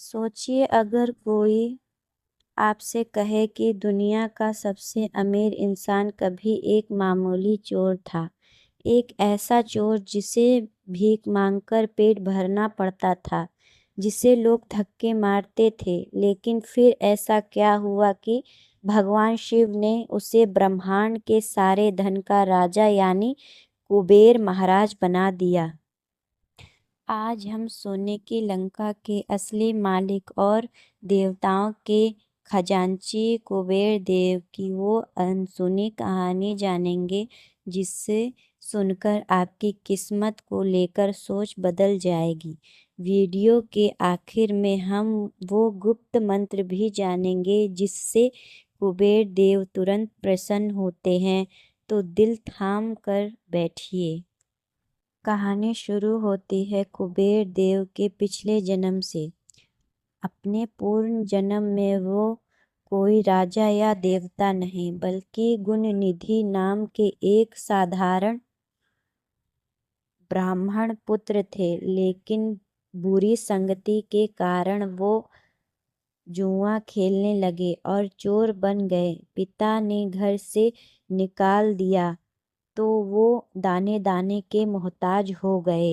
सोचिए अगर कोई आपसे कहे कि दुनिया का सबसे अमीर इंसान कभी एक मामूली चोर था। एक ऐसा चोर जिसे भीख मांगकर पेट भरना पड़ता था, जिसे लोग धक्के मारते थे। लेकिन फिर ऐसा क्या हुआ कि भगवान शिव ने उसे ब्रह्मांड के सारे धन का राजा यानी कुबेर महाराज बना दिया। आज हम सोने की लंका के असली मालिक और देवताओं के खजांची कुबेर देव की वो अनसुनी कहानी जानेंगे, जिससे सुनकर आपकी किस्मत को लेकर सोच बदल जाएगी। वीडियो के आखिर में हम वो गुप्त मंत्र भी जानेंगे जिससे कुबेर देव तुरंत प्रसन्न होते हैं। तो दिल थाम कर बैठिए। कहानी शुरू होती है कुबेर देव के पिछले जन्म से। अपने पूर्ण जन्म में वो कोई राजा या देवता नहीं, बल्कि गुणनिधि नाम के एक साधारण ब्राह्मण पुत्र थे। लेकिन बुरी संगति के कारण वो जुआ खेलने लगे और चोर बन गए। पिता ने घर से निकाल दिया तो वो दाने दाने के मोहताज हो गए।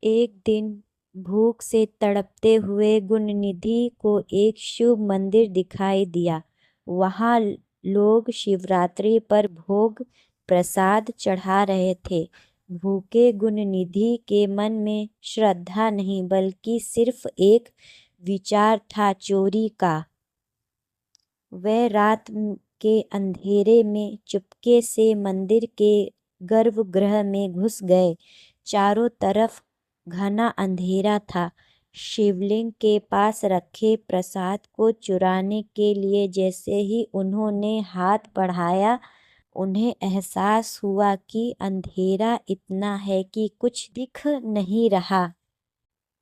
एक दिन भूख से तड़पते हुए गुणनिधि को एक शुभ मंदिर दिखाई दिया। वहाँ लोग शिवरात्रि पर भोग प्रसाद चढ़ा रहे थे। भूखे गुणनिधि के मन में श्रद्धा नहीं, बल्कि सिर्फ एक विचार था, चोरी का। वह रात के अंधेरे में चुपके से मंदिर के गर्भगृह में घुस गए। चारों तरफ घना अंधेरा था। शिवलिंग के पास रखे प्रसाद को चुराने के लिए जैसे ही उन्होंने हाथ बढ़ाया, उन्हें एहसास हुआ कि अंधेरा इतना है कि कुछ दिख नहीं रहा।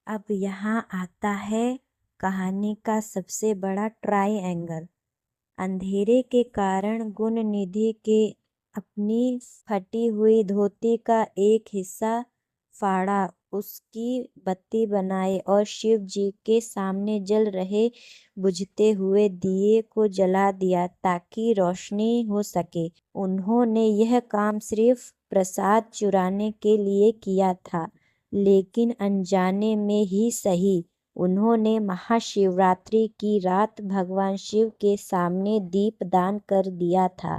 अब यहाँ आता है कहानी का सबसे बड़ा ट्रायंगल। अंधेरे के कारण गुणनिधि के अपनी फटी हुई धोती का एक हिस्सा फाड़ा, उसकी बत्ती बनाई और शिव जी के सामने जल रहे बुझते हुए दिए को जला दिया ताकि रोशनी हो सके। उन्होंने यह काम सिर्फ प्रसाद चुराने के लिए किया था, लेकिन अनजाने में ही सही, उन्होंने महाशिवरात्रि की रात भगवान शिव के सामने दीपदान कर दिया था।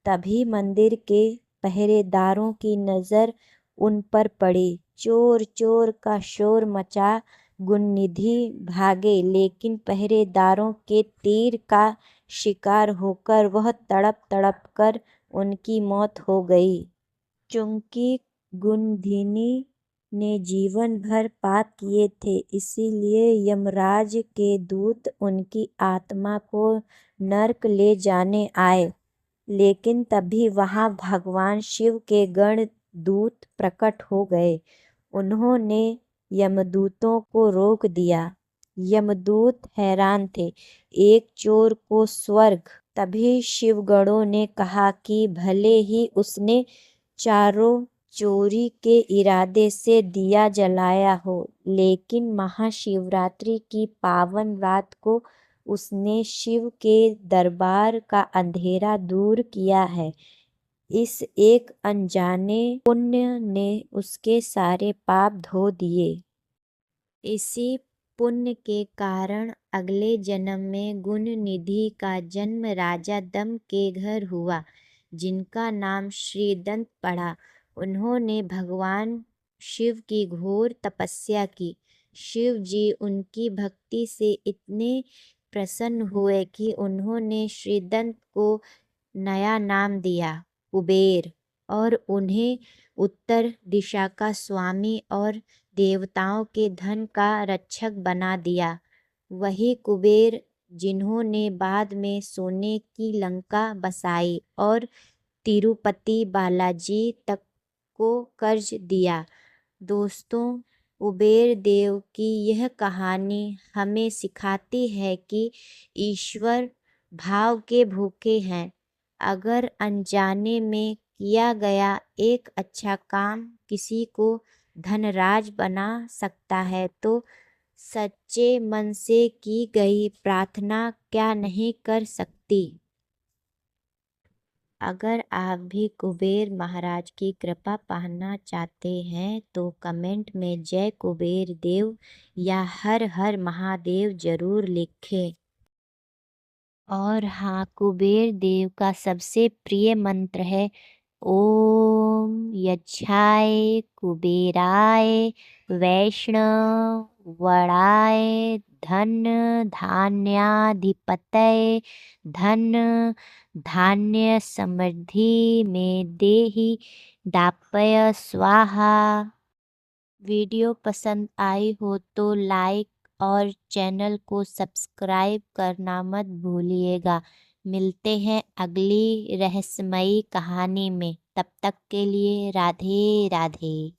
तभी मंदिर के पहरेदारों की नज़र उन पर पड़ी। चोर चोर का शोर मचा। गुणनिधि भागे, लेकिन पहरेदारों के तीर का शिकार होकर वह तड़प तड़प कर उनकी मौत हो गई। चूंकि गुणनिधि ने जीवन भर पाप किए थे, इसीलिए यमराज के दूत उनकी आत्मा को नरक ले जाने आए। लेकिन तभी वहां भगवान शिव के गण दूत प्रकट हो गए। उन्होंने यमदूतों को रोक दिया। यमदूत हैरान थे, एक चोर को स्वर्ग। तभी शिवगणों ने कहा कि भले ही उसने चारों चोरी के इरादे से दिया जलाया हो, लेकिन महाशिवरात्रि की पावन रात को उसने शिव के दरबार का अंधेरा दूर किया है। इस एक अनजाने पुण्य ने उसके सारे पाप धो दिए। इसी पुण्य के कारण अगले जन्म में गुणनिधि का जन्म राजा दम के घर हुआ, जिनका नाम श्रीदंत पड़ा। उन्होंने भगवान शिव की घोर तपस्या की। शिव जी उनकी भक्ति से इतने प्रसन्न हुए कि उन्होंने श्रीदंत को नया नाम दिया, कुबेर, और उन्हें उत्तर दिशा का स्वामी और देवताओं के धन का रक्षक बना दिया। वही कुबेर जिन्होंने बाद में सोने की लंका बसाई और तिरुपति बालाजी तक को कर्ज दिया। दोस्तों, कुबेर देव की यह कहानी हमें सिखाती है कि ईश्वर भाव के भूखे हैं। अगर अनजाने में किया गया एक अच्छा काम किसी को धनराज बना सकता है, तो सच्चे मन से की गई प्रार्थना क्या नहीं कर सकती। अगर आप भी कुबेर महाराज की कृपा पाना चाहते हैं तो कमेंट में जय कुबेर देव या हर हर महादेव जरूर लिखें। और हाँ, कुबेर देव का सबसे प्रिय मंत्र है ओम यज्ञाय कुबेराय वैष्णवाय धन धान्याधिपतये धन धान्य समृद्धि में देहि दापय स्वाहा। वीडियो पसंद आई हो तो लाइक और चैनल को सब्सक्राइब करना मत भूलिएगा। मिलते हैं अगली रहस्यमयी कहानी में, तब तक के लिए राधे राधे।